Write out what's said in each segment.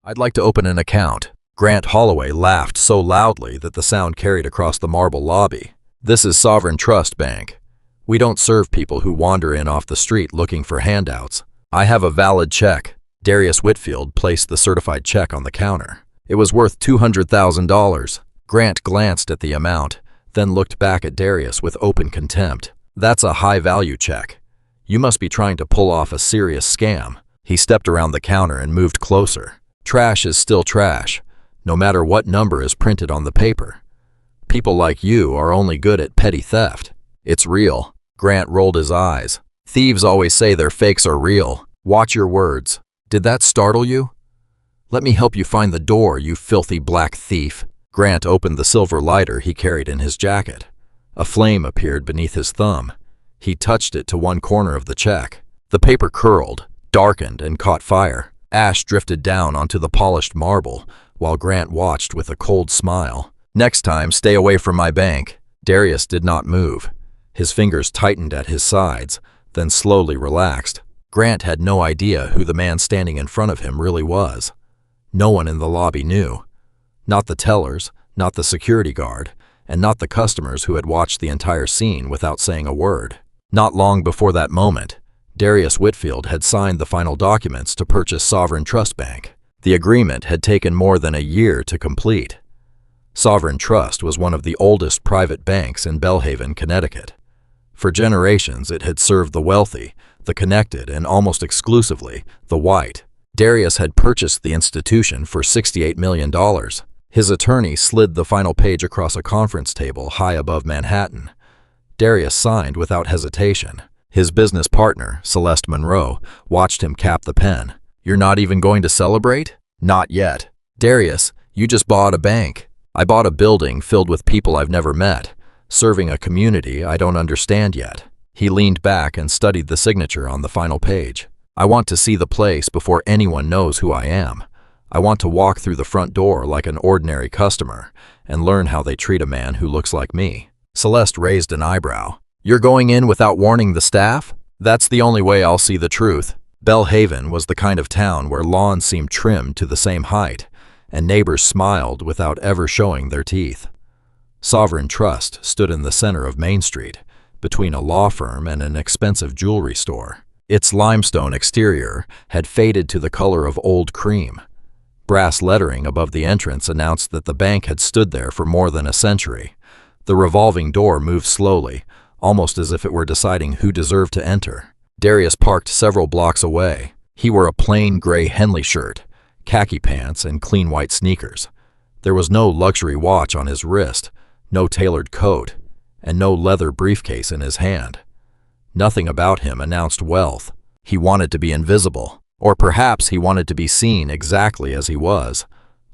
I'd like to open an account. Grant Holloway laughed so loudly that the sound carried across the marble lobby. This is Sovereign Trust Bank. We don't serve people who wander in off the street looking for handouts. I have a valid check. Darius Whitfield placed the certified check on the counter. It was worth $200,000. Grant glanced at the amount, then looked back at Darius with open contempt. That's a high-value check. You must be trying to pull off a serious scam. He stepped around the counter and moved closer. Trash is still trash, no matter what number is printed on the paper. People like you are only good at petty theft. It's real. Grant rolled his eyes. Thieves always say their fakes are real. Watch your words. Did that startle you? Let me help you find the door, you filthy black thief. Grant opened the silver lighter he carried in his jacket. A flame appeared beneath his thumb. He touched it to one corner of the check. The paper curled, darkened, and caught fire. Ash drifted down onto the polished marble, while Grant watched with a cold smile. Next time, stay away from my bank. Darius did not move. His fingers tightened at his sides, then slowly relaxed. Grant had no idea who the man standing in front of him really was. No one in the lobby knew. Not the tellers, not the security guard, and not the customers who had watched the entire scene without saying a word. Not long before that moment, Darius Whitfield had signed the final documents to purchase Sovereign Trust Bank. The agreement had taken more than a year to complete. Sovereign Trust was one of the oldest private banks in Belhaven, Connecticut. For generations, it had served the wealthy, the connected, and almost exclusively the white. Darius had purchased the institution for $68 million. His attorney slid the final page across a conference table high above Manhattan. Darius signed without hesitation. His business partner, Celeste Monroe, watched him cap the pen. You're not even going to celebrate? Not yet. Darius, you just bought a bank. I bought a building filled with people I've never met, serving a community I don't understand yet. He leaned back and studied the signature on the final page. I want to see the place before anyone knows who I am. I want to walk through the front door like an ordinary customer and learn how they treat a man who looks like me. Celeste raised an eyebrow. You're going in without warning the staff? That's the only way I'll see the truth. Belhaven was the kind of town where lawns seemed trimmed to the same height, and neighbors smiled without ever showing their teeth. Sovereign Trust stood in the center of Main Street, between a law firm and an expensive jewelry store. Its limestone exterior had faded to the color of old cream. Brass lettering above the entrance announced that the bank had stood there for more than a century. The revolving door moved slowly, almost as if it were deciding who deserved to enter. Darius parked several blocks away. He wore a plain gray Henley shirt, khaki pants, and clean white sneakers. There was no luxury watch on his wrist, no tailored coat, and no leather briefcase in his hand. Nothing about him announced wealth. He wanted to be invisible, or perhaps he wanted to be seen exactly as he was,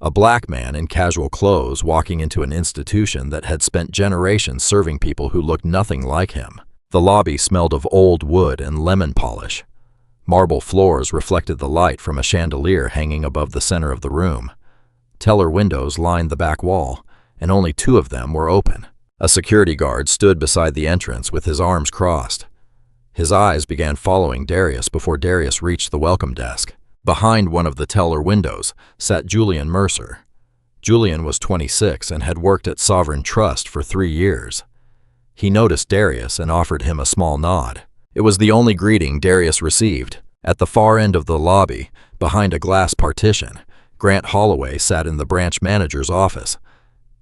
a black man in casual clothes walking into an institution that had spent generations serving people who looked nothing like him. The lobby smelled of old wood and lemon polish. Marble floors reflected the light from a chandelier hanging above the center of the room. Teller windows lined the back wall, and only two of them were open. A security guard stood beside the entrance with his arms crossed. His eyes began following Darius before Darius reached the welcome desk. Behind one of the teller windows sat Julian Mercer. Julian was 26 and had worked at Sovereign Trust for 3 years. He noticed Darius and offered him a small nod. It was the only greeting Darius received. At the far end of the lobby, behind a glass partition, Grant Holloway sat in the branch manager's office.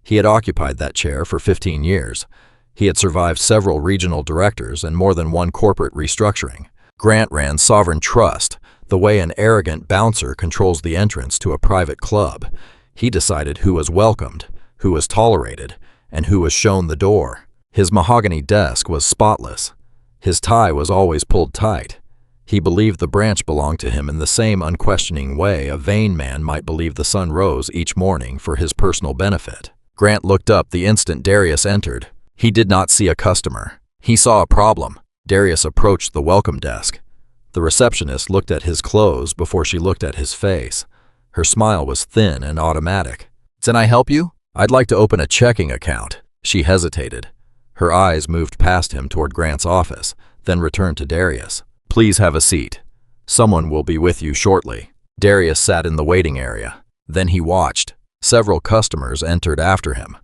He had occupied that chair for 15 years. He had survived several regional directors and more than one corporate restructuring. Grant ran Sovereign Trust, the way an arrogant bouncer controls the entrance to a private club. He decided who was welcomed, who was tolerated, and who was shown the door. His mahogany desk was spotless. His tie was always pulled tight. He believed the branch belonged to him in the same unquestioning way a vain man might believe the sun rose each morning for his personal benefit. Grant looked up the instant Darius entered. He did not see a customer. He saw a problem. Darius approached the welcome desk. The receptionist looked at his clothes before she looked at his face. Her smile was thin and automatic. "Can I help you? I'd like to open a checking account." She hesitated. Her eyes moved past him toward Grant's office, then returned to Darius. "Please have a seat. Someone will be with you shortly." Darius sat in the waiting area. Then he watched. Several customers entered after him.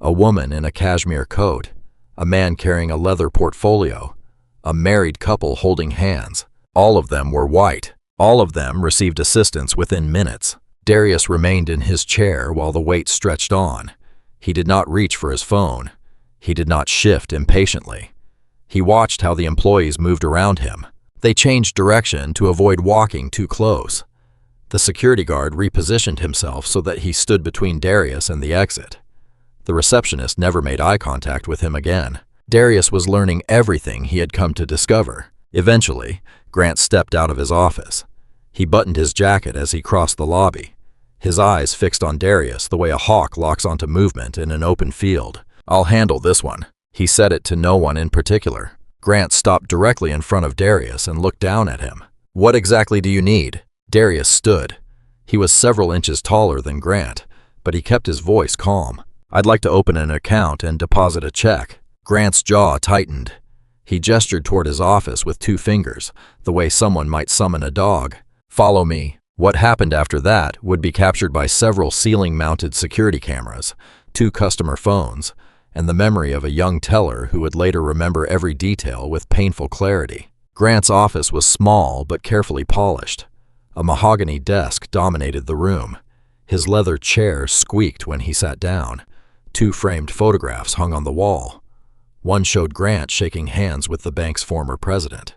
A woman in a cashmere coat, a man carrying a leather portfolio, a married couple holding hands. All of them were white. All of them received assistance within minutes. Darius remained in his chair while the wait stretched on. He did not reach for his phone. He did not shift impatiently. He watched how the employees moved around him. They changed direction to avoid walking too close. The security guard repositioned himself so that he stood between Darius and the exit. The receptionist never made eye contact with him again. Darius was learning everything he had come to discover. Eventually, Grant stepped out of his office. He buttoned his jacket as he crossed the lobby, his eyes fixed on Darius the way a hawk locks onto movement in an open field. "I'll handle this one." He said it to no one in particular. Grant stopped directly in front of Darius and looked down at him. "What exactly do you need?" Darius stood. He was several inches taller than Grant, but he kept his voice calm. "I'd like to open an account and deposit a check." Grant's jaw tightened. He gestured toward his office with 2 fingers, the way someone might summon a dog. "Follow me." What happened after that would be captured by several ceiling-mounted security cameras, 2 customer phones, and the memory of a young teller who would later remember every detail with painful clarity. Grant's office was small but carefully polished. A mahogany desk dominated the room. His leather chair squeaked when he sat down. 2 framed photographs hung on the wall. One showed Grant shaking hands with the bank's former president.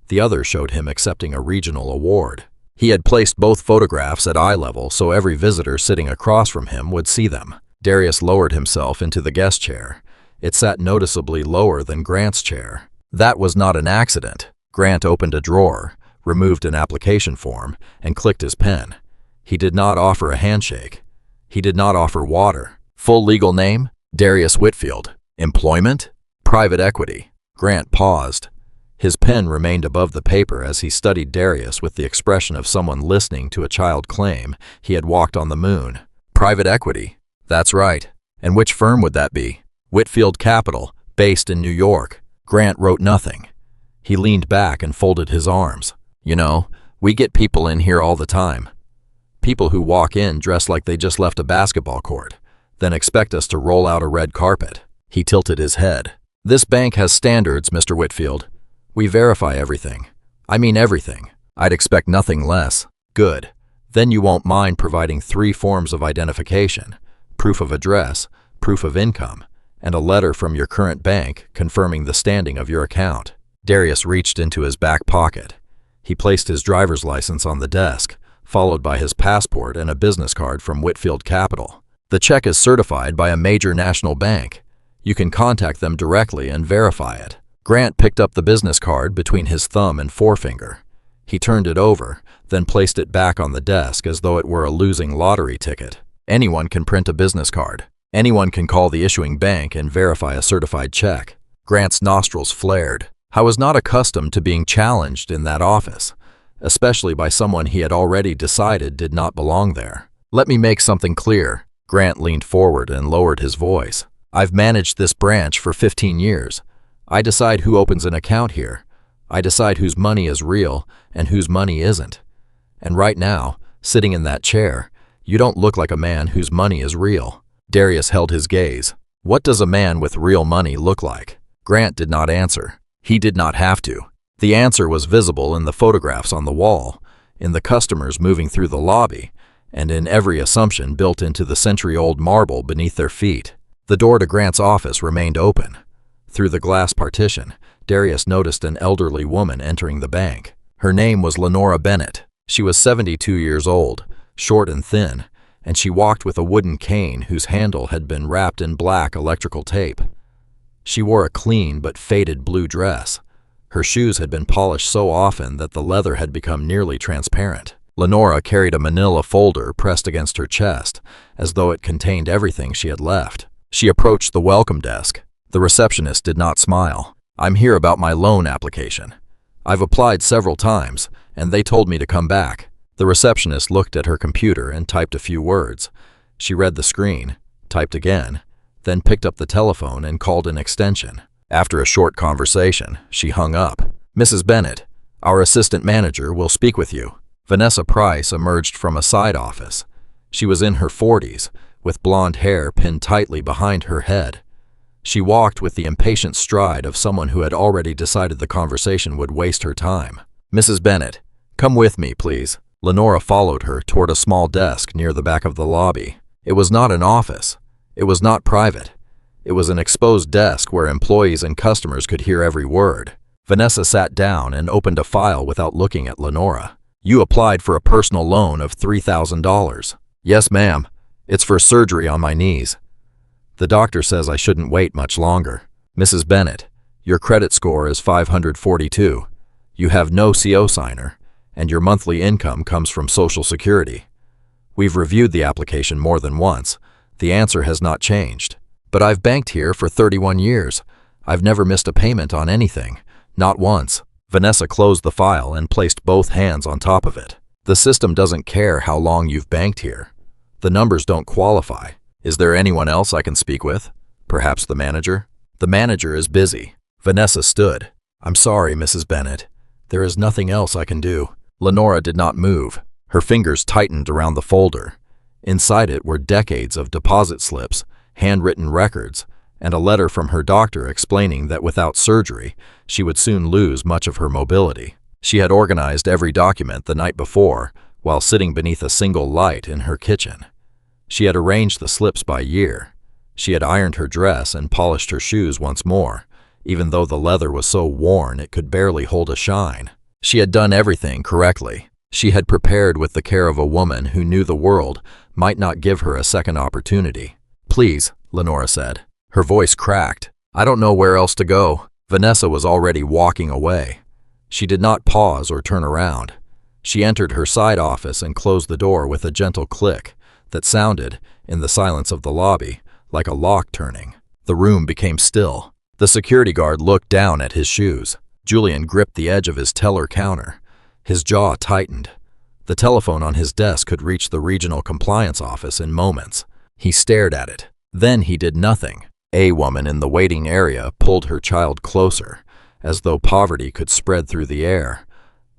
The other showed him accepting a regional award. He had placed both photographs at eye level so every visitor sitting across from him would see them. Darius lowered himself into the guest chair. It sat noticeably lower than Grant's chair. That was not an accident. Grant opened a drawer, removed an application form, and clicked his pen. He did not offer a handshake. He did not offer water. Full legal name? Darius Whitfield. Employment? Private equity. Grant paused. His pen remained above the paper as he studied Darius with the expression of someone listening to a child claim he had walked on the moon. Private equity. That's right. And which firm would that be? Whitfield Capital, based in New York. Grant wrote nothing. He leaned back and folded his arms. "You know, we get people in here all the time. People who walk in dressed like they just left a basketball court, then expect us to roll out a red carpet." He tilted his head. "This bank has standards, Mr. Whitfield. We verify everything. I mean everything. I'd expect nothing less." "Good. Then you won't mind providing 3 forms of identification: proof of address, proof of income, and a letter from your current bank confirming the standing of your account." Darius reached into his back pocket. He placed his driver's license on the desk, followed by his passport and a business card from Whitfield Capital. "The check is certified by a major national bank. You can contact them directly and verify it." Grant picked up the business card between his thumb and forefinger. He turned it over, then placed it back on the desk as though it were a losing lottery ticket. Anyone can print a business card. Anyone can call the issuing bank and verify a certified check. Grant's nostrils flared. I was not accustomed to being challenged in that office, especially by someone he had already decided did not belong there. "Let me make something clear." Grant leaned forward and lowered his voice. "I've managed this branch for 15 years. I decide who opens an account here. I decide whose money is real and whose money isn't. And right now, sitting in that chair, you don't look like a man whose money is real." Darius held his gaze. "What does a man with real money look like?" Grant did not answer. He did not have to. The answer was visible in the photographs on the wall, in the customers moving through the lobby, and in every assumption built into the century-old marble beneath their feet. The door to Grant's office remained open. Through the glass partition, Darius noticed an elderly woman entering the bank. Her name was Lenora Bennett. She was 72 years old, short and thin, and she walked with a wooden cane whose handle had been wrapped in black electrical tape. She wore a clean but faded blue dress. Her shoes had been polished so often that the leather had become nearly transparent. Lenora carried a manila folder pressed against her chest, as though it contained everything she had left. She approached the welcome desk. The receptionist did not smile. "I'm here about my loan application. I've applied several times, and they told me to come back." The receptionist looked at her computer and typed a few words. She read the screen, typed again, then picked up the telephone and called an extension. After a short conversation, she hung up. "Mrs. Bennett, our assistant manager will speak with you." Vanessa Price emerged from a side office. She was in her 40s, with blonde hair pinned tightly behind her head. She walked with the impatient stride of someone who had already decided the conversation would waste her time. "Mrs. Bennett, come with me, please." Lenora followed her toward a small desk near the back of the lobby. It was not an office. It was not private. It was an exposed desk where employees and customers could hear every word. Vanessa sat down and opened a file without looking at Lenora. "You applied for a personal loan of $3,000. "Yes, ma'am. It's for surgery on my knees. The doctor says I shouldn't wait much longer." "Mrs. Bennett, your credit score is 542. You have no CO signer, and your monthly income comes from Social Security. We've reviewed the application more than once. The answer has not changed. But I've banked here for 31 years. I've never missed a payment on anything. Not once." Vanessa closed the file and placed both hands on top of it. "The system doesn't care how long you've banked here. The numbers don't qualify. Is there anyone else I can speak with? Perhaps the manager?" "The manager is busy." Vanessa stood. "I'm sorry, Mrs. Bennett. There is nothing else I can do." Lenora did not move. Her fingers tightened around the folder. Inside it were decades of deposit slips, handwritten records, and a letter from her doctor explaining that without surgery, she would soon lose much of her mobility. She had organized every document the night before while sitting beneath a single light in her kitchen. She had arranged the slips by year. She had ironed her dress and polished her shoes once more, even though the leather was so worn it could barely hold a shine. She had done everything correctly. She had prepared with the care of a woman who knew the world might not give her a second opportunity. "Please," Lenora said. Her voice cracked. "I don't know where else to go." Vanessa was already walking away. She did not pause or turn around. She entered her side office and closed the door with a gentle click that sounded, in the silence of the lobby, like a lock turning. The room became still. The security guard looked down at his shoes. Julian gripped the edge of his teller counter. His jaw tightened. The telephone on his desk could reach the regional compliance office in moments. He stared at it. Then he did nothing. A woman in the waiting area pulled her child closer, as though poverty could spread through the air.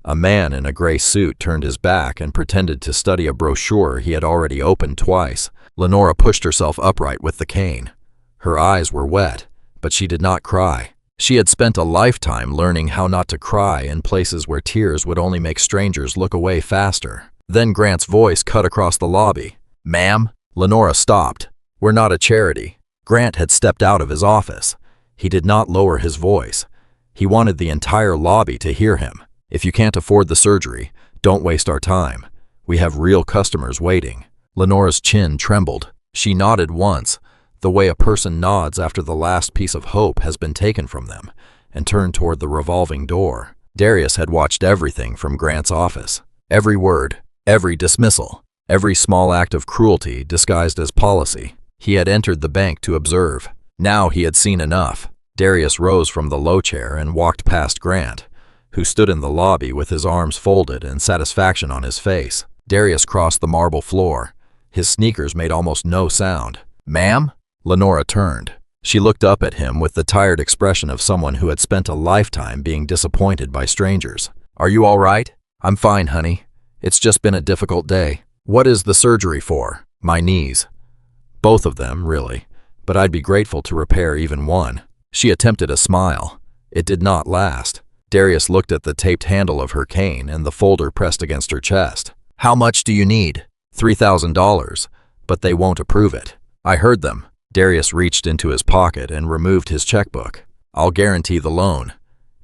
A man in a gray suit turned his back and pretended to study a brochure he had already opened twice. Lenora pushed herself upright with the cane. Her eyes were wet, but she did not cry. She had spent a lifetime learning how not to cry in places where tears would only make strangers look away faster. Then Grant's voice cut across the lobby. "Ma'am?" Lenora stopped. "We're not a charity." Grant had stepped out of his office. He did not lower his voice. He wanted the entire lobby to hear him. "If you can't afford the surgery, don't waste our time. We have real customers waiting." Lenora's chin trembled. She nodded once, the way a person nods after the last piece of hope has been taken from them, and turned toward the revolving door. Darius had watched everything from Grant's office. Every word, every dismissal, every small act of cruelty disguised as policy. He had entered the bank to observe. Now he had seen enough. Darius rose from the low chair and walked past Grant, who stood in the lobby with his arms folded and satisfaction on his face. Darius crossed the marble floor. His sneakers made almost no sound. "Ma'am?" Lenora turned. She looked up at him with the tired expression of someone who had spent a lifetime being disappointed by strangers. "Are you all right?" "I'm fine, honey. It's just been a difficult day." "What is the surgery for?" "My knees." "Both of them, really. But I'd be grateful to repair even one." She attempted a smile. It did not last. Darius looked at the taped handle of her cane and the folder pressed against her chest. "How much do you need?" $3,000, but they won't approve it." "I heard them." Darius reached into his pocket and removed his checkbook. "I'll guarantee the loan.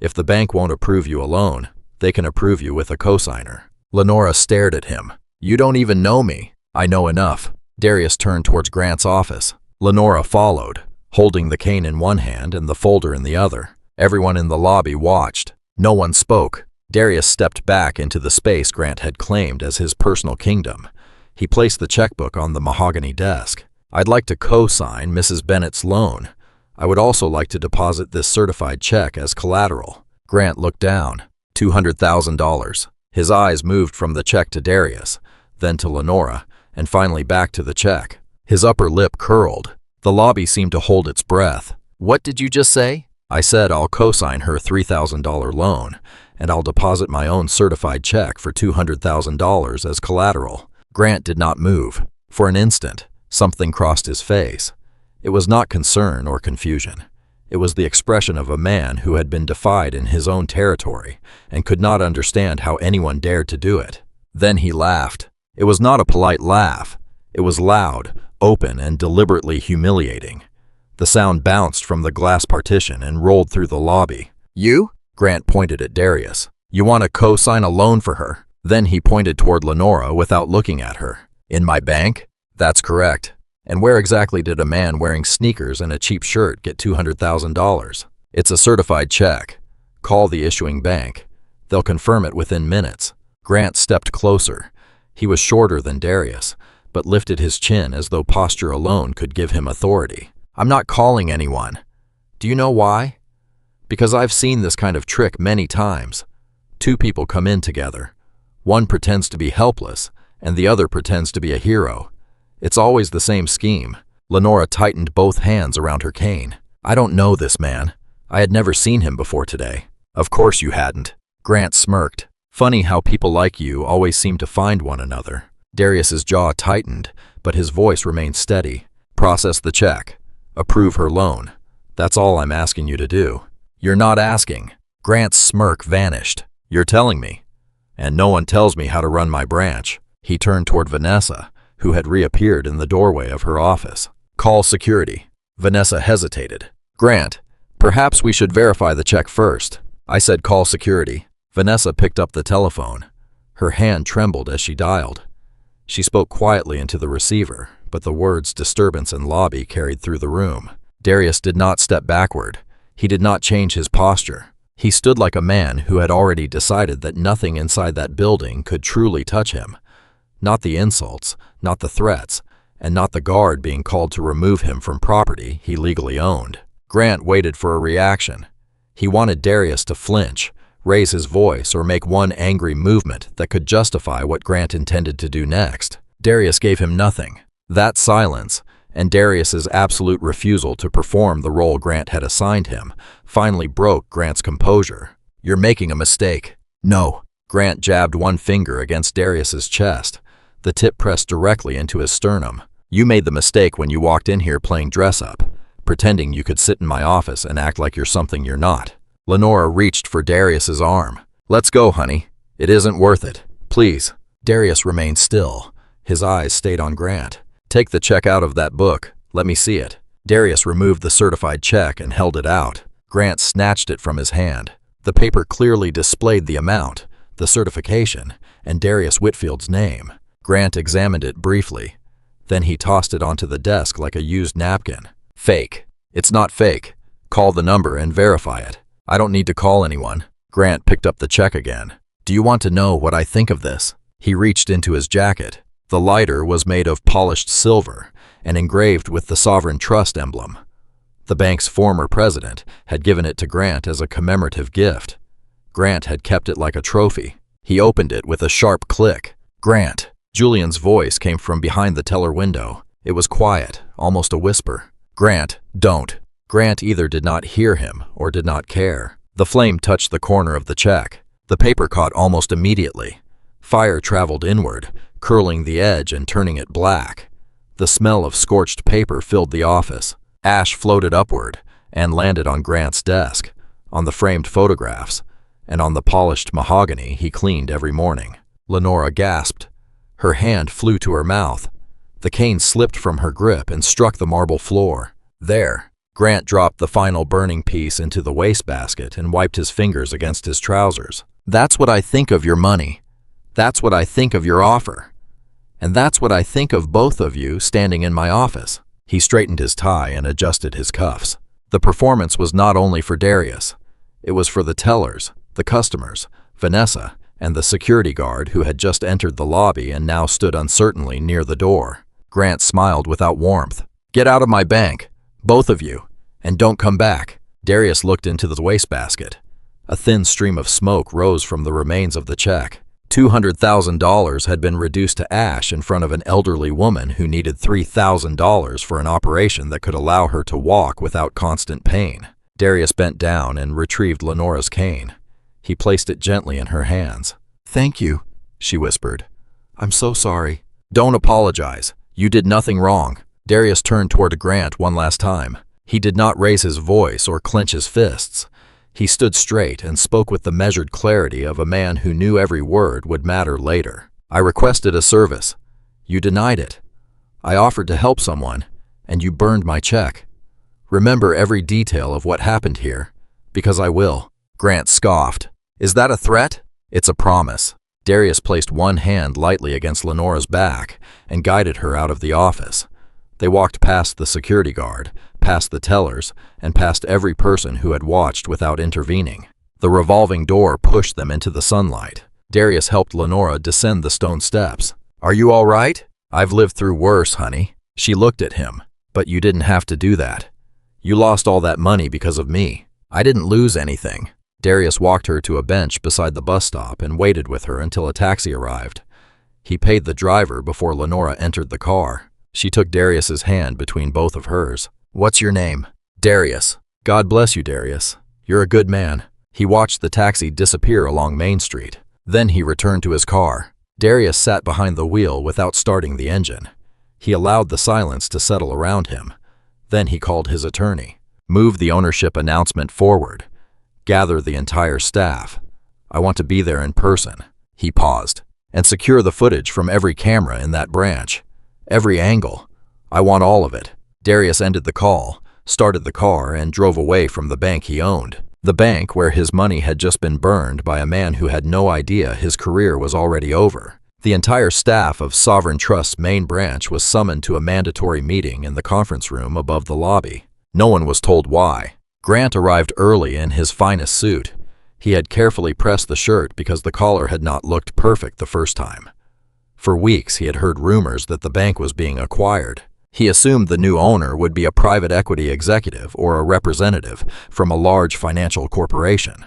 If the bank won't approve you a loan, they can approve you with a cosigner." Lenora stared at him. "You don't even know me." "I know enough." Darius turned towards Grant's office. Lenora followed, holding the cane in one hand and the folder in the other. Everyone in the lobby watched. No one spoke. Darius stepped back into the space Grant had claimed as his personal kingdom. He placed the checkbook on the mahogany desk. "I'd like to co-sign Mrs. Bennett's loan. I would also like to deposit this certified check as collateral." Grant looked down. $200,000. His eyes moved from the check to Darius, then to Lenora, and finally back to the check. His upper lip curled. The lobby seemed to hold its breath. "What did you just say?" "I said I'll co-sign her $3,000 loan, and I'll deposit my own certified check for $200,000 as collateral." Grant did not move. For an instant, something crossed his face. It was not concern or confusion. It was the expression of a man who had been defied in his own territory and could not understand how anyone dared to do it. Then he laughed. It was not a polite laugh. It was loud, open, and deliberately humiliating. The sound bounced from the glass partition and rolled through the lobby. "You?" Grant pointed at Darius. "You want to co-sign a loan for her?" Then he pointed toward Lenora without looking at her. "In my bank?" "That's correct. And where exactly did a man wearing sneakers and a cheap shirt get $200,000? It's a certified check. Call the issuing bank. They'll confirm it within minutes." Grant stepped closer. He was shorter than Darius, but lifted his chin as though posture alone could give him authority. "I'm not calling anyone. Do you know why? Because I've seen this kind of trick many times. Two people come in together. One pretends to be helpless, and the other pretends to be a hero. It's always the same scheme." Lenora tightened both hands around her cane. "I don't know this man. I had never seen him before today." "Of course you hadn't." Grant smirked. "Funny how people like you always seem to find one another." Darius's jaw tightened, but his voice remained steady. "Process the check. Approve her loan. That's all I'm asking you to do." "You're not asking." Grant's smirk vanished. "You're telling me. And no one tells me how to run my branch." He turned toward Vanessa, who had reappeared in the doorway of her office. "Call security." Vanessa hesitated. "Grant, perhaps we should verify the check first." "I said call security." Vanessa picked up the telephone. Her hand trembled as she dialed. She spoke quietly into the receiver, but the words disturbance and lobby carried through the room. Darius did not step backward. He did not change his posture. He stood like a man who had already decided that nothing inside that building could truly touch him. Not the insults, not the threats, and not the guard being called to remove him from property he legally owned. Grant waited for a reaction. He wanted Darius to flinch, raise his voice, or make one angry movement that could justify what Grant intended to do next. Darius gave him nothing. That silence, and Darius's absolute refusal to perform the role Grant had assigned him, finally broke Grant's composure. "You're making a mistake." "No." Grant jabbed one finger against Darius's chest. The tip pressed directly into his sternum. "You made the mistake when you walked in here playing dress-up, pretending you could sit in my office and act like you're something you're not." Lenora reached for Darius's arm. "Let's go, honey. It isn't worth it. Please." Darius remained still. His eyes stayed on Grant. "Take the check out of that book. Let me see it." Darius removed the certified check and held it out. Grant snatched it from his hand. The paper clearly displayed the amount, the certification, and Darius Whitfield's name. Grant examined it briefly. Then he tossed it onto the desk like a used napkin. "Fake." "It's not fake. Call the number and verify it." "I don't need to call anyone." Grant picked up the check again. "Do you want to know what I think of this?" He reached into his jacket. The lighter was made of polished silver and engraved with the Sovereign Trust emblem. The bank's former president had given it to Grant as a commemorative gift. Grant had kept it like a trophy. He opened it with a sharp click. "Grant." Julian's voice came from behind the teller window. It was quiet, almost a whisper. "Grant, don't." Grant either did not hear him or did not care. The flame touched the corner of the check. The paper caught almost immediately. Fire traveled inward, curling the edge and turning it black. The smell of scorched paper filled the office. Ash floated upward and landed on Grant's desk, on the framed photographs, and on the polished mahogany he cleaned every morning. Lenora gasped. Her hand flew to her mouth. The cane slipped from her grip and struck the marble floor. There. Grant dropped the final burning piece into the wastebasket and wiped his fingers against his trousers. "That's what I think of your money. That's what I think of your offer. And that's what I think of both of you standing in my office." He straightened his tie and adjusted his cuffs. The performance was not only for Darius. It was for the tellers, the customers, Vanessa, and the security guard who had just entered the lobby and now stood uncertainly near the door. Grant smiled without warmth. "Get out of my bank, both of you, and don't come back." Darius looked into the wastebasket. A thin stream of smoke rose from the remains of the check. $200,000 had been reduced to ash in front of an elderly woman who needed $3,000 for an operation that could allow her to walk without constant pain. Darius bent down and retrieved Lenora's cane. He placed it gently in her hands. "Thank you," she whispered. "I'm so sorry." "Don't apologize. You did nothing wrong." Darius turned toward Grant one last time. He did not raise his voice or clench his fists. He stood straight and spoke with the measured clarity of a man who knew every word would matter later. "I requested a service. You denied it. I offered to help someone, and you burned my check. Remember every detail of what happened here, because I will." Grant scoffed. "Is that a threat?" "It's a promise." Darius placed one hand lightly against Lenora's back and guided her out of the office. They walked past the security guard, past the tellers, and past every person who had watched without intervening. The revolving door pushed them into the sunlight. Darius helped Lenora descend the stone steps. "Are you all right?" "I've lived through worse, honey." She looked at him. "But you didn't have to do that. You lost all that money because of me." "I didn't lose anything." Darius walked her to a bench beside the bus stop and waited with her until a taxi arrived. He paid the driver before Lenora entered the car. She took Darius's hand between both of hers. "What's your name?" "Darius." "God bless you, Darius. You're a good man." He watched the taxi disappear along Main Street. Then he returned to his car. Darius sat behind the wheel without starting the engine. He allowed the silence to settle around him. Then he called his attorney. "Move the ownership announcement forward. Gather the entire staff. I want to be there in person." He paused. "And secure the footage from every camera in that branch. Every angle. I want all of it." Darius ended the call, started the car, and drove away from the bank he owned. The bank where his money had just been burned by a man who had no idea his career was already over. The entire staff of Sovereign Trust's main branch was summoned to a mandatory meeting in the conference room above the lobby. No one was told why. Grant arrived early in his finest suit. He had carefully pressed the shirt because the collar had not looked perfect the first time. For weeks he had heard rumors that the bank was being acquired. He assumed the new owner would be a private equity executive or a representative from a large financial corporation.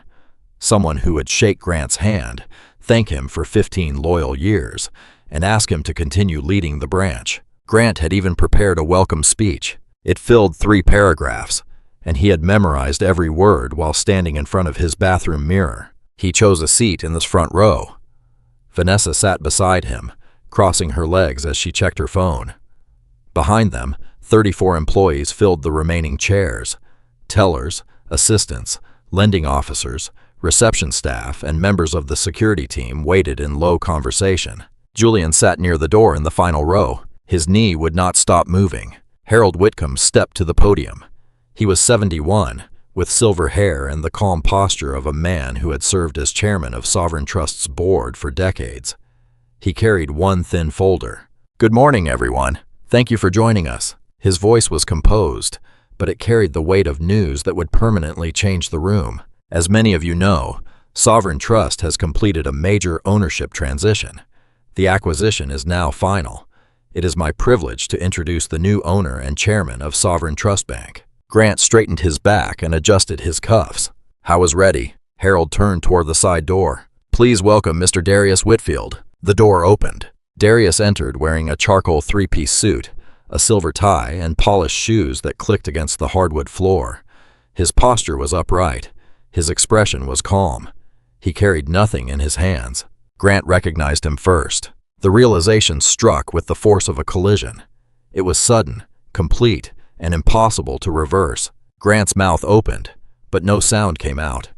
Someone who would shake Grant's hand, thank him for 15 loyal years, and ask him to continue leading the branch. Grant had even prepared a welcome speech. It filled 3 paragraphs, and he had memorized every word while standing in front of his bathroom mirror. He chose a seat in the front row. Vanessa sat beside him, crossing her legs as she checked her phone. Behind them, 34 employees filled the remaining chairs. Tellers, assistants, lending officers, reception staff, and members of the security team waited in low conversation. Julian sat near the door in the final row. His knee would not stop moving. Harold Whitcomb stepped to the podium. He was 71, with silver hair and the calm posture of a man who had served as chairman of Sovereign Trust's board for decades. He carried one thin folder. "Good morning, everyone. Thank you for joining us." His voice was composed, but it carried the weight of news that would permanently change the room. As many of you know, Sovereign Trust has completed a major ownership transition. The acquisition is now final. It is my privilege to introduce the new owner and chairman of Sovereign Trust Bank. Grant straightened his back and adjusted his cuffs. "I was ready." Harold turned toward the side door. "Please welcome Mr. Darius Whitfield." The door opened. Darius entered wearing a charcoal 3-piece suit, a silver tie, and polished shoes that clicked against the hardwood floor. His posture was upright. His expression was calm. He carried nothing in his hands. Grant recognized him first. The realization struck with the force of a collision. It was sudden, complete, and impossible to reverse. Grant's mouth opened, but no sound came out.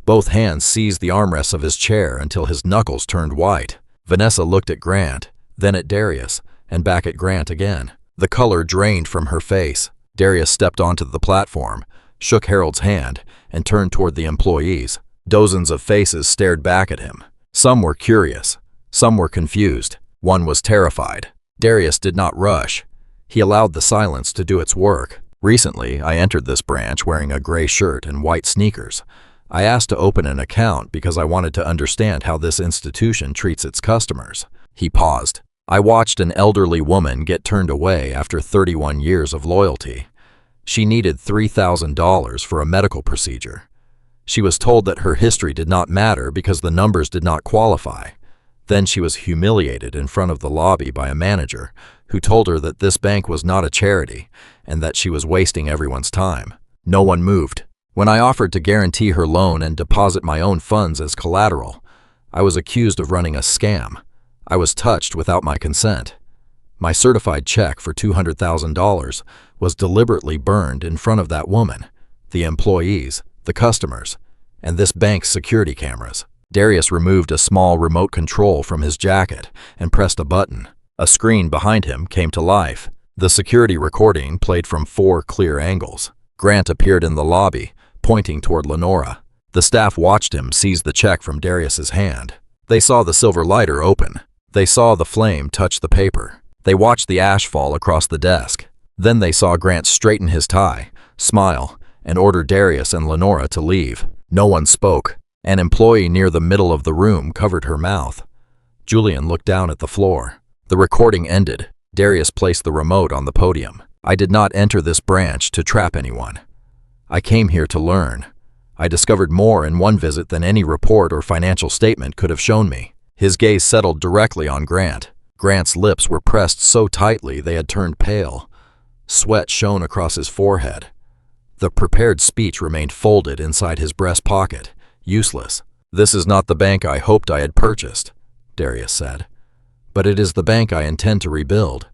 Both hands seized the armrests of his chair until his knuckles turned white. Vanessa looked at Grant, then at Darius, and back at Grant again. The color drained from her face. Darius stepped onto the platform, shook Harold's hand, and turned toward the employees. Dozens of faces stared back at him. Some were curious. Some were confused. One was terrified. Darius did not rush. He allowed the silence to do its work. "Recently, I entered this branch wearing a gray shirt and white sneakers. I asked to open an account because I wanted to understand how this institution treats its customers." He paused. "I watched an elderly woman get turned away after 31 years of loyalty. She needed $3,000 for a medical procedure. She was told that her history did not matter because the numbers did not qualify. Then she was humiliated in front of the lobby by a manager who told her that this bank was not a charity and that she was wasting everyone's time. No one moved. When I offered to guarantee her loan and deposit my own funds as collateral, I was accused of running a scam. I was touched without my consent. My certified check for $200,000 was deliberately burned in front of that woman, the employees, the customers, and this bank's security cameras. Darius removed a small remote control from his jacket and pressed a button. A screen behind him came to life. The security recording played from 4 clear angles. Grant appeared in the lobby, pointing toward Lenora. The staff watched him seize the check from Darius's hand. They saw the silver lighter open. They saw the flame touch the paper. They watched the ash fall across the desk. Then they saw Grant straighten his tie, smile, and order Darius and Lenora to leave. No one spoke. An employee near the middle of the room covered her mouth. Julian looked down at the floor. The recording ended. Darius placed the remote on the podium. I did not enter this branch to trap anyone. I came here to learn. I discovered more in one visit than any report or financial statement could have shown me. His gaze settled directly on Grant. Grant's lips were pressed so tightly they had turned pale. Sweat shone across his forehead. The prepared speech remained folded inside his breast pocket, useless. "This is not the bank I hoped I had purchased," Darius said. "But it is the bank I intend to rebuild.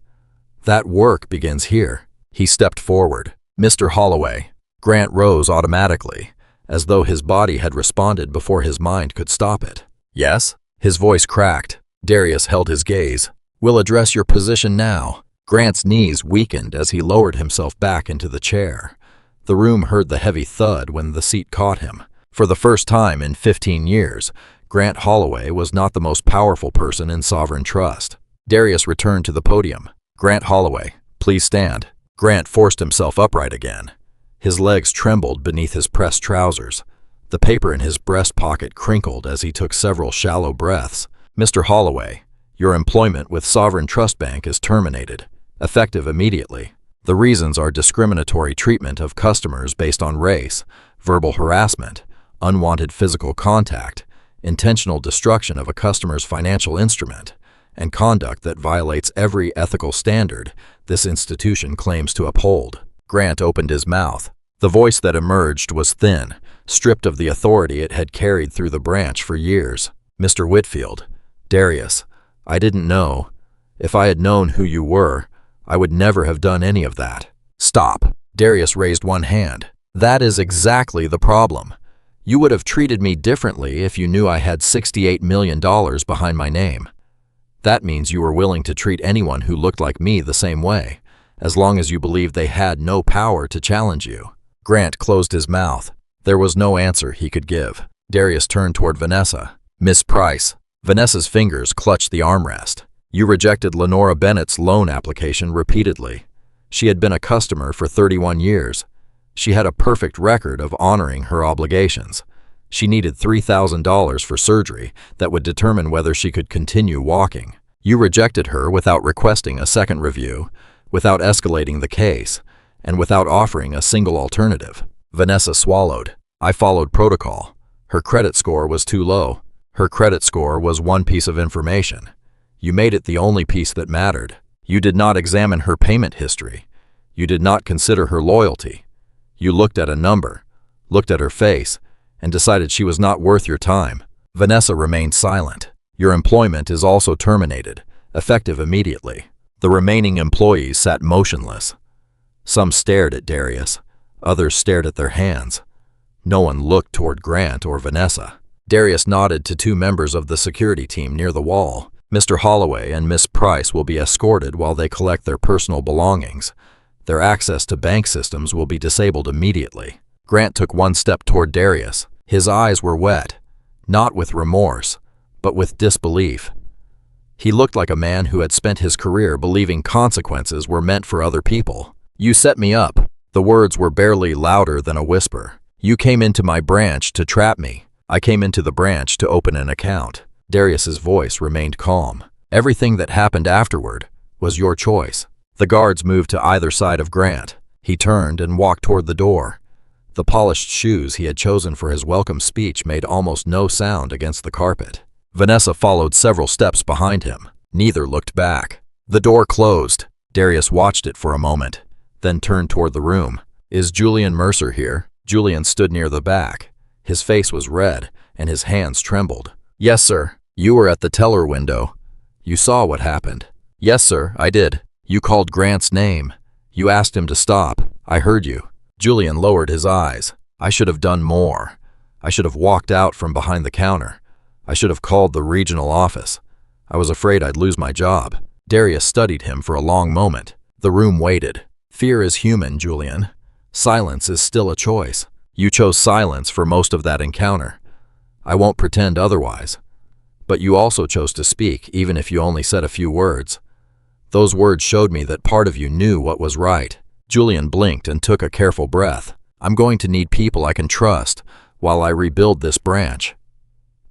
That work begins here." He stepped forward. "Mr. Holloway." Grant rose automatically, as though his body had responded before his mind could stop it. "Yes?" His voice cracked. Darius held his gaze. "We'll address your position now." Grant's knees weakened as he lowered himself back into the chair. The room heard the heavy thud when the seat caught him. For the first time in 15 years, Grant Holloway was not the most powerful person in Sovereign Trust. Darius returned to the podium. "Grant Holloway, please stand." Grant forced himself upright again. His legs trembled beneath his pressed trousers. The paper in his breast pocket crinkled as he took several shallow breaths. "Mr. Holloway, your employment with Sovereign Trust Bank is terminated, effective immediately. The reasons are discriminatory treatment of customers based on race, verbal harassment, unwanted physical contact, intentional destruction of a customer's financial instrument, and conduct that violates every ethical standard this institution claims to uphold." Grant opened his mouth. The voice that emerged was thin, stripped of the authority it had carried through the branch for years. "Mr. Whitfield, Darius, I didn't know. If I had known who you were, I would never have done any of that." "Stop." Darius raised one hand. "That is exactly the problem. You would have treated me differently if you knew I had $68 million behind my name. That means you were willing to treat anyone who looked like me the same way, as long as you believed they had no power to challenge you." Grant closed his mouth. There was no answer he could give. Darius turned toward Vanessa. "Miss Price." Vanessa's fingers clutched the armrest. "You rejected Lenora Bennett's loan application repeatedly. She had been a customer for 31 years. She had a perfect record of honoring her obligations. She needed $3,000 for surgery that would determine whether she could continue walking. You rejected her without requesting a second review, without escalating the case, and without offering a single alternative." Vanessa swallowed. "I followed protocol. Her credit score was too low. Her credit score was one piece of information. You made it the only piece that mattered. You did not examine her payment history. You did not consider her loyalty. You looked at a number, looked at her face, and decided she was not worth your time." Vanessa remained silent. "Your employment is also terminated, effective immediately." The remaining employees sat motionless. Some stared at Darius. Others stared at their hands. No one looked toward Grant or Vanessa. Darius nodded to 2 members of the security team near the wall. "Mr. Holloway and Miss Price will be escorted while they collect their personal belongings. Their access to bank systems will be disabled immediately." Grant took one step toward Darius. His eyes were wet, not with remorse, but with disbelief. He looked like a man who had spent his career believing consequences were meant for other people. "You set me up." The words were barely louder than a whisper. "You came into my branch to trap me. I came into the branch to open an account." Darius's voice remained calm. "Everything that happened afterward was your choice." The guards moved to either side of Grant. He turned and walked toward the door. The polished shoes he had chosen for his welcome speech made almost no sound against the carpet. Vanessa followed several steps behind him. Neither looked back. The door closed. Darius watched it for a moment, then turned toward the room. "Is Julian Mercer here?" Julian stood near the back. His face was red, and his hands trembled. "Yes, sir. You were at the teller window. You saw what happened." "Yes, sir, I did. You called Grant's name. You asked him to stop. I heard you." Julian lowered his eyes. "I should have done more. I should have walked out from behind the counter. I should have called the regional office. I was afraid I'd lose my job." Darius studied him for a long moment. The room waited. "Fear is human, Julian. Silence is still a choice. You chose silence for most of that encounter. I won't pretend otherwise. But you also chose to speak, even if you only said a few words. Those words showed me that part of you knew what was right." Julian blinked and took a careful breath. "I'm going to need people I can trust while I rebuild this branch.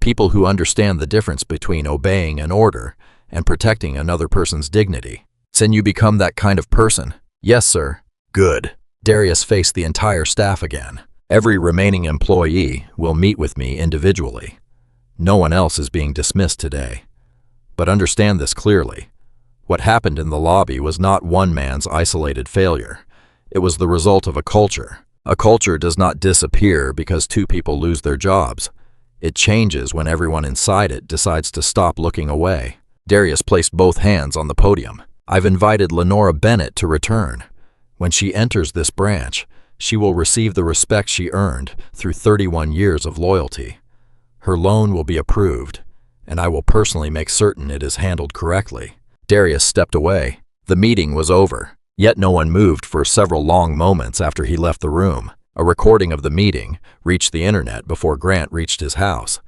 People who understand the difference between obeying an order and protecting another person's dignity. Can you become that kind of person?" "Yes, sir." "Good." Darius faced the entire staff again. "Every remaining employee will meet with me individually. No one else is being dismissed today. But understand this clearly. What happened in the lobby was not one man's isolated failure. It was the result of a culture. A culture does not disappear because two people lose their jobs. It changes when everyone inside it decides to stop looking away." Darius placed both hands on the podium. "I've invited Lenora Bennett to return. When she enters this branch, she will receive the respect she earned through 31 years of loyalty. Her loan will be approved, and I will personally make certain it is handled correctly." Darius stepped away. The meeting was over, yet no one moved for several long moments after he left the room. A recording of the meeting reached the internet before Grant reached his house.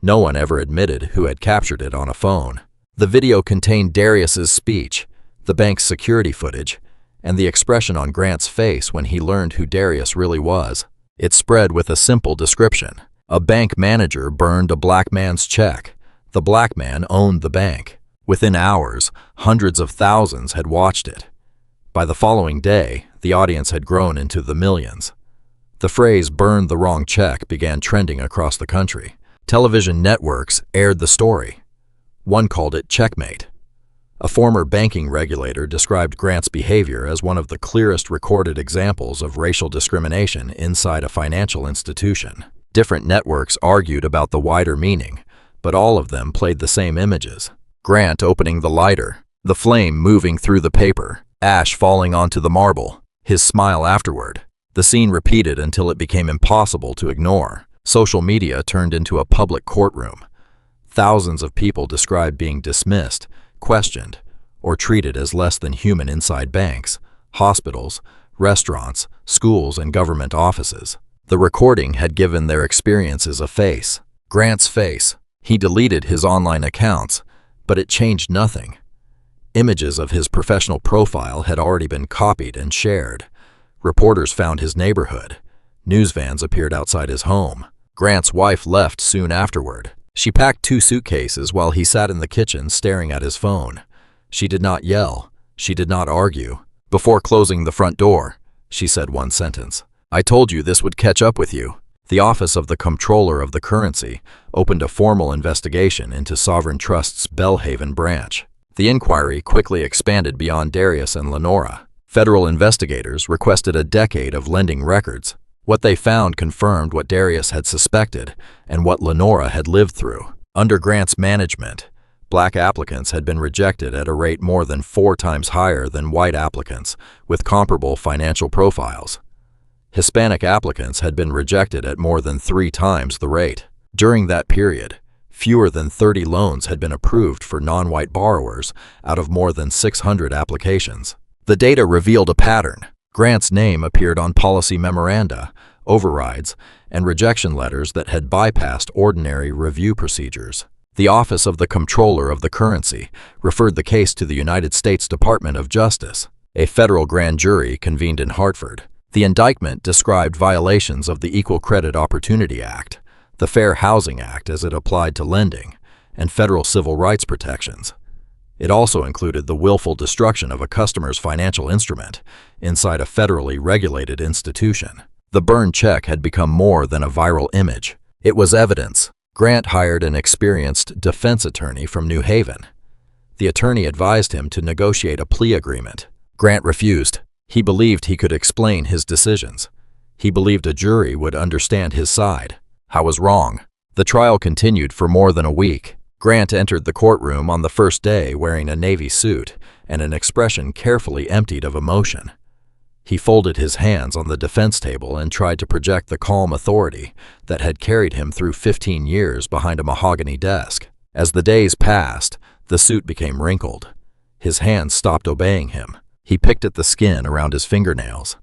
No one ever admitted who had captured it on a phone. The video contained Darius's speech, the bank's security footage, and the expression on Grant's face when he learned who Darius really was. It spread with a simple description. A bank manager burned a black man's check. The black man owned the bank. Within hours, hundreds of thousands had watched it. By the following day, the audience had grown into the millions. The phrase "burned the wrong check" began trending across the country. Television networks aired the story. One called it checkmate. A former banking regulator described Grant's behavior as one of the clearest recorded examples of racial discrimination inside a financial institution. Different networks argued about the wider meaning, but all of them played the same images. Grant opening the lighter, the flame moving through the paper, ash falling onto the marble, his smile afterward. The scene repeated until it became impossible to ignore. Social media turned into a public courtroom. Thousands of people described being dismissed, questioned, or treated as less than human inside banks, hospitals, restaurants, schools, and government offices. The recording had given their experiences a face. Grant's face. He deleted his online accounts, but it changed nothing. Images of his professional profile had already been copied and shared. Reporters found his neighborhood. News vans appeared outside his home. Grant's wife left soon afterward. She packed 2 suitcases while he sat in the kitchen staring at his phone. She did not yell. She did not argue. Before closing the front door, she said one sentence. "I told you this would catch up with you." The Office of the Comptroller of the Currency opened a formal investigation into Sovereign Trust's Belhaven branch. The inquiry quickly expanded beyond Darius and Lenora. Federal investigators requested a decade of lending records. What they found confirmed what Darius had suspected and what Lenora had lived through. Under Grant's management, black applicants had been rejected at a rate more than 4 times higher than white applicants with comparable financial profiles. Hispanic applicants had been rejected at more than 3 times the rate. During that period, fewer than 30 loans had been approved for non-white borrowers out of more than 600 applications. The data revealed a pattern. Grant's name appeared on policy memoranda, overrides, and rejection letters that had bypassed ordinary review procedures. The Office of the Comptroller of the Currency referred the case to the United States Department of Justice. A federal grand jury convened in Hartford. The indictment described violations of the Equal Credit Opportunity Act, the Fair Housing Act as it applied to lending, and federal civil rights protections. It also included the willful destruction of a customer's financial instrument inside a federally regulated institution. The burned check had become more than a viral image. It was evidence. Grant hired an experienced defense attorney from New Haven. The attorney advised him to negotiate a plea agreement. Grant refused. He believed he could explain his decisions. He believed a jury would understand his side. I was wrong. The trial continued for more than a week. Grant entered the courtroom on the first day wearing a navy suit and an expression carefully emptied of emotion. He folded his hands on the defense table and tried to project the calm authority that had carried him through 15 years behind a mahogany desk. As the days passed, the suit became wrinkled. His hands stopped obeying him. He picked at the skin around his fingernails.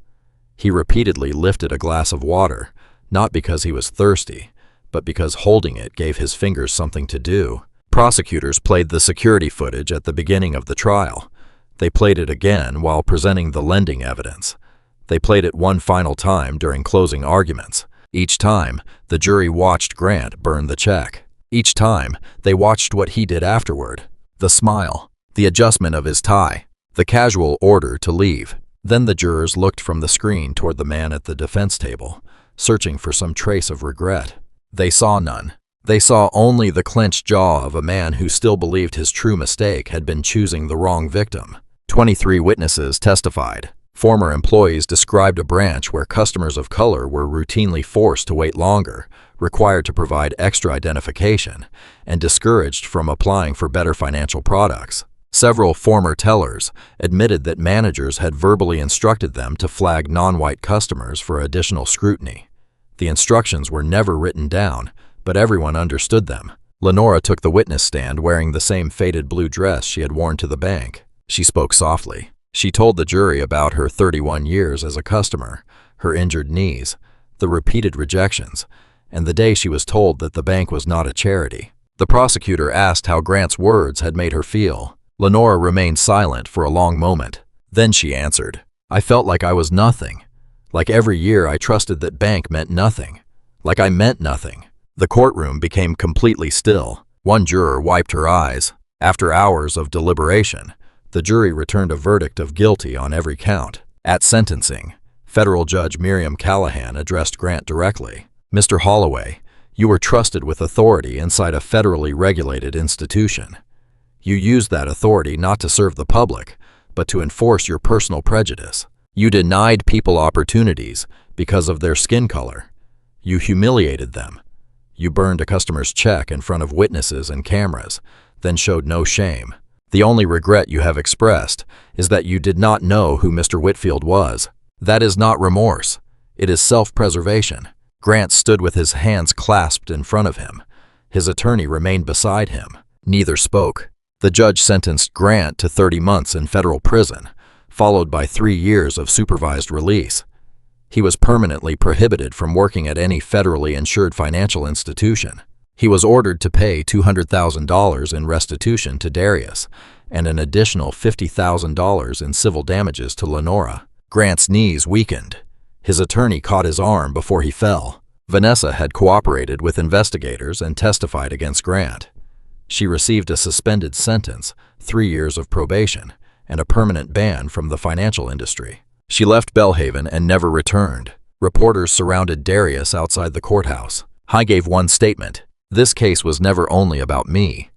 He repeatedly lifted a glass of water, not because he was thirsty, but because holding it gave his fingers something to do. Prosecutors played the security footage at the beginning of the trial. They played it again while presenting the lending evidence. They played it one final time during closing arguments. Each time, the jury watched Grant burn the check. Each time, they watched what he did afterward. The smile, the adjustment of his tie, the casual order to leave. Then the jurors looked from the screen toward the man at the defense table, searching for some trace of regret. They saw none. They saw only the clenched jaw of a man who still believed his true mistake had been choosing the wrong victim. 23 witnesses testified. Former employees described a branch where customers of color were routinely forced to wait longer, required to provide extra identification, and discouraged from applying for better financial products. Several former tellers admitted that managers had verbally instructed them to flag non-white customers for additional scrutiny. The instructions were never written down, but everyone understood them. Lenora took the witness stand wearing the same faded blue dress she had worn to the bank. She spoke softly. She told the jury about her 31 years as a customer, her injured knees, the repeated rejections, and the day she was told that the bank was not a charity. The prosecutor asked how Grant's words had made her feel. Lenora remained silent for a long moment. Then she answered, "I felt like I was nothing. Like every year I trusted that bank meant nothing. Like I meant nothing." The courtroom became completely still. One juror wiped her eyes. After hours of deliberation, the jury returned a verdict of guilty on every count. At sentencing, Federal Judge Miriam Callahan addressed Grant directly. "Mr. Holloway, you were trusted with authority inside a federally regulated institution. You used that authority not to serve the public, but to enforce your personal prejudice. You denied people opportunities because of their skin color. You humiliated them. You burned a customer's check in front of witnesses and cameras, then showed no shame. The only regret you have expressed is that you did not know who Mr. Whitfield was. That is not remorse. It is self-preservation." Grant stood with his hands clasped in front of him. His attorney remained beside him. Neither spoke. The judge sentenced Grant to 30 months in federal prison, followed by 3 years of supervised release. He was permanently prohibited from working at any federally insured financial institution. He was ordered to pay $200,000 in restitution to Darius and an additional $50,000 in civil damages to Lenora. Grant's knees weakened. His attorney caught his arm before he fell. Vanessa had cooperated with investigators and testified against Grant. She received a suspended sentence, 3 years of probation, and a permanent ban from the financial industry. She left Belhaven and never returned. Reporters surrounded Darius outside the courthouse. I gave one statement. "This case was never only about me.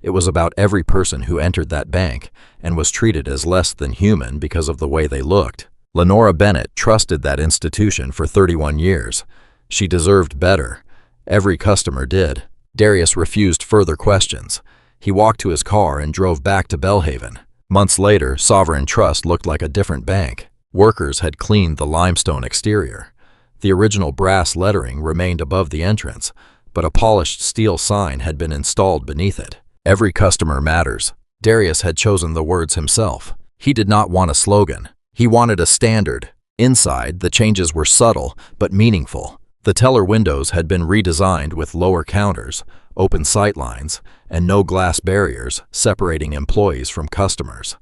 It was about every person who entered that bank and was treated as less than human because of the way they looked." Lenora Bennett trusted that institution for 31 years. She deserved better. Every customer did. Darius refused further questions. He walked to his car and drove back to Belhaven. Months later, Sovereign Trust looked like a different bank. Workers had cleaned the limestone exterior. The original brass lettering remained above the entrance, but a polished steel sign had been installed beneath it. "Every customer matters." Darius had chosen the words himself. He did not want a slogan. He wanted a standard. Inside, the changes were subtle but meaningful. The teller windows had been redesigned with lower counters, open sight lines, and no glass barriers separating employees from customers.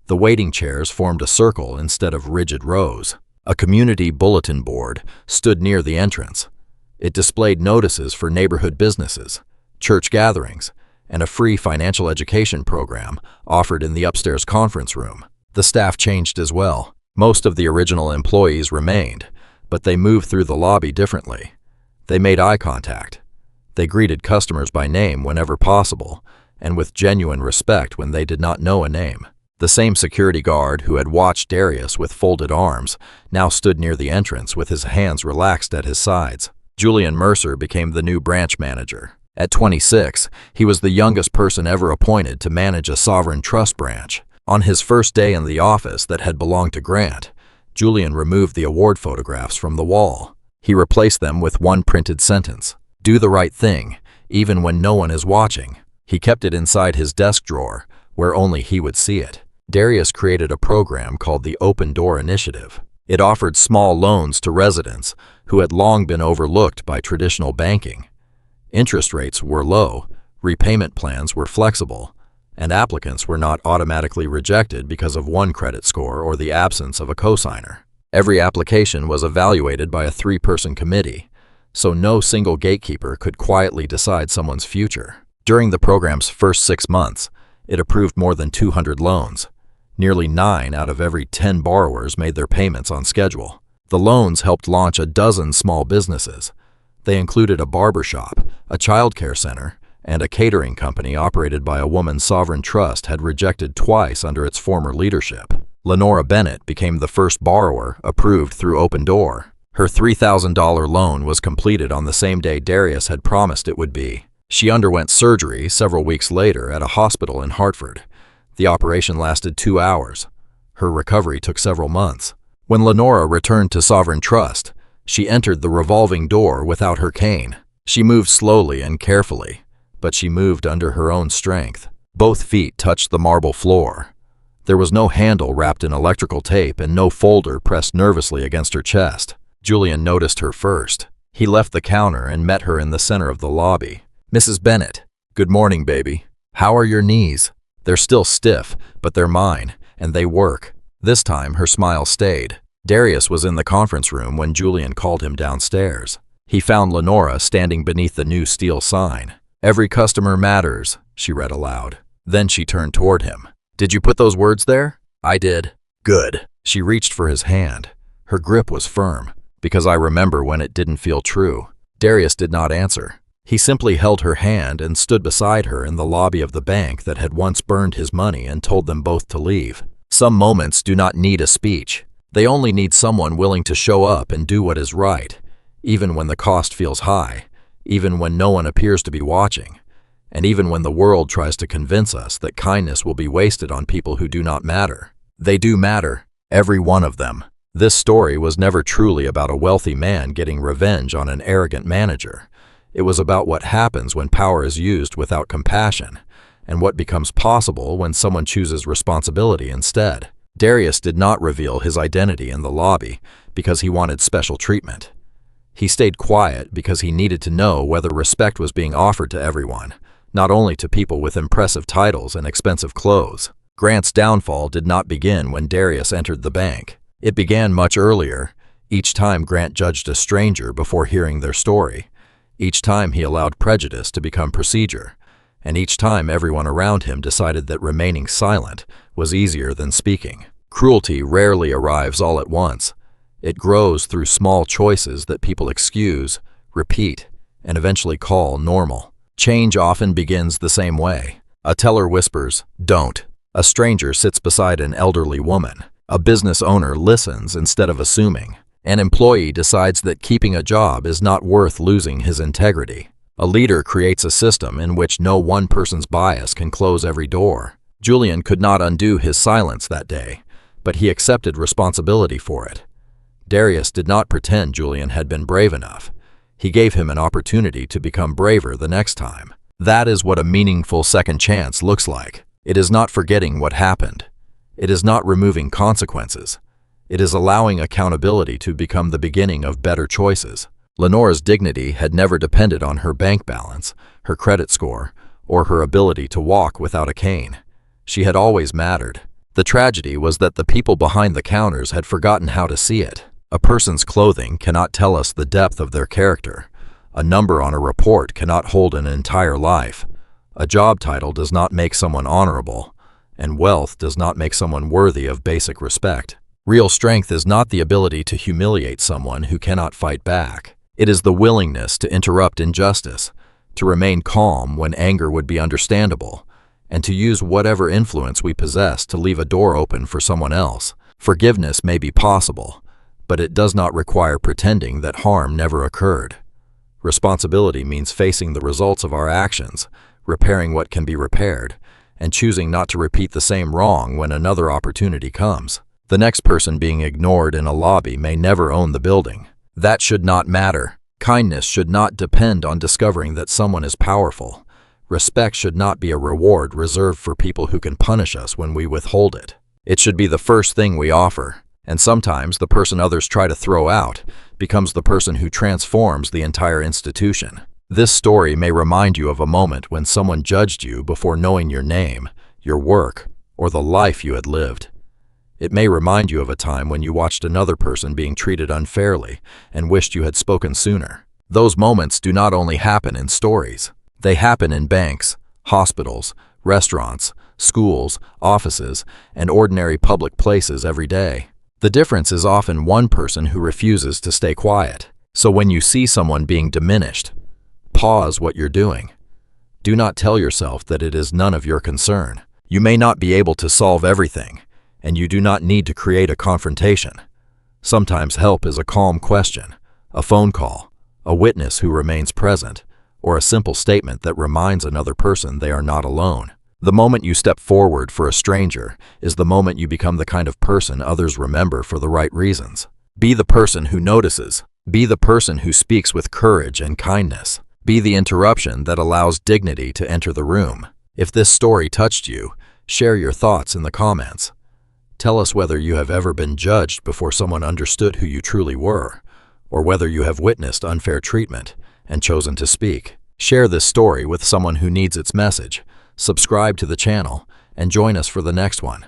The waiting chairs formed a circle instead of rigid rows. A community bulletin board stood near the entrance. It displayed notices for neighborhood businesses, church gatherings, and a free financial education program offered in the upstairs conference room. The staff changed as well. Most of the original employees remained, but they moved through the lobby differently. They made eye contact. They greeted customers by name whenever possible, and with genuine respect when they did not know a name. The same security guard who had watched Darius with folded arms now stood near the entrance with his hands relaxed at his sides. Julian Mercer became the new branch manager. At 26, he was the youngest person ever appointed to manage a sovereign trust branch. On his first day in the office that had belonged to Grant, Julian removed the award photographs from the wall. He replaced them with one printed sentence: "Do the right thing, even when no one is watching." He kept it inside his desk drawer, where only he would see it. Darius created a program called the Open Door Initiative. It offered small loans to residents who had long been overlooked by traditional banking. Interest rates were low, repayment plans were flexible, and applicants were not automatically rejected because of one credit score or the absence of a cosigner. Every application was evaluated by a 3-person committee, so no single gatekeeper could quietly decide someone's future. During the program's first 6 months, it approved more than 200 loans. Nearly 9 out of every 10 borrowers made their payments on schedule. The loans helped launch a dozen small businesses. They included a barber shop, a childcare center, and a catering company operated by a woman Sovereign Trust had rejected twice under its former leadership. Lenora Bennett became the first borrower approved through Open Door. Her $3,000 loan was completed on the same day Darius had promised it would be. She underwent surgery several weeks later at a hospital in Hartford. The operation lasted 2 hours. Her recovery took several months. When Lenora returned to Sovereign Trust, she entered the revolving door without her cane. She moved slowly and carefully, but she moved under her own strength. Both feet touched the marble floor. There was no handle wrapped in electrical tape and no folder pressed nervously against her chest. Julian noticed her first. He left the counter and met her in the center of the lobby. "Mrs. Bennett, good morning, baby. How are your knees?" "They're still stiff, but they're mine, and they work." This time, her smile stayed. Darius was in the conference room when Julian called him downstairs. He found Lenora standing beneath the new steel sign. "Every customer matters," she read aloud. Then she turned toward him. "Did you put those words there?" "I did." "Good." She reached for his hand. Her grip was firm, because I remember when it didn't feel true. Darius did not answer. He simply held her hand and stood beside her in the lobby of the bank that had once burned his money and told them both to leave. Some moments do not need a speech. They only need someone willing to show up and do what is right, even when the cost feels high, even when no one appears to be watching, and even when the world tries to convince us that kindness will be wasted on people who do not matter. They do matter, every one of them. This story was never truly about a wealthy man getting revenge on an arrogant manager. It was about what happens when power is used without compassion, and what becomes possible when someone chooses responsibility instead. Darius did not reveal his identity in the lobby because he wanted special treatment. He stayed quiet because he needed to know whether respect was being offered to everyone, not only to people with impressive titles and expensive clothes. Grant's downfall did not begin when Darius entered the bank. It began much earlier, each time Grant judged a stranger before hearing their story. Each time he allowed prejudice to become procedure, and each time everyone around him decided that remaining silent was easier than speaking. Cruelty rarely arrives all at once. It grows through small choices that people excuse, repeat, and eventually call normal. Change often begins the same way. A teller whispers, "Don't." A stranger sits beside an elderly woman. A business owner listens instead of assuming. An employee decides that keeping a job is not worth losing his integrity. A leader creates a system in which no one person's bias can close every door. Julian could not undo his silence that day, but he accepted responsibility for it. Darius did not pretend Julian had been brave enough. He gave him an opportunity to become braver the next time. That is what a meaningful second chance looks like. It is not forgetting what happened. It is not removing consequences. It is allowing accountability to become the beginning of better choices. Lenora's dignity had never depended on her bank balance, her credit score, or her ability to walk without a cane. She had always mattered. The tragedy was that the people behind the counters had forgotten how to see it. A person's clothing cannot tell us the depth of their character. A number on a report cannot hold an entire life. A job title does not make someone honorable, and wealth does not make someone worthy of basic respect. Real strength is not the ability to humiliate someone who cannot fight back. It is the willingness to interrupt injustice, to remain calm when anger would be understandable, and to use whatever influence we possess to leave a door open for someone else. Forgiveness may be possible, but it does not require pretending that harm never occurred. Responsibility means facing the results of our actions, repairing what can be repaired, and choosing not to repeat the same wrong when another opportunity comes. The next person being ignored in a lobby may never own the building. That should not matter. Kindness should not depend on discovering that someone is powerful. Respect should not be a reward reserved for people who can punish us when we withhold it. It should be the first thing we offer. And sometimes the person others try to throw out becomes the person who transforms the entire institution. This story may remind you of a moment when someone judged you before knowing your name, your work, or the life you had lived. It may remind you of a time when you watched another person being treated unfairly and wished you had spoken sooner. Those moments do not only happen in stories. They happen in banks, hospitals, restaurants, schools, offices, and ordinary public places every day. The difference is often one person who refuses to stay quiet. So when you see someone being diminished, pause what you're doing. Do not tell yourself that it is none of your concern. You may not be able to solve everything, and you do not need to create a confrontation. Sometimes help is a calm question, a phone call, a witness who remains present, or a simple statement that reminds another person they are not alone. The moment you step forward for a stranger is the moment you become the kind of person others remember for the right reasons. Be the person who notices. Be the person who speaks with courage and kindness. Be the interruption that allows dignity to enter the room. If this story touched you, share your thoughts in the comments. Tell us whether you have ever been judged before someone understood who you truly were, or whether you have witnessed unfair treatment and chosen to speak. Share this story with someone who needs its message. Subscribe to the channel and join us for the next one.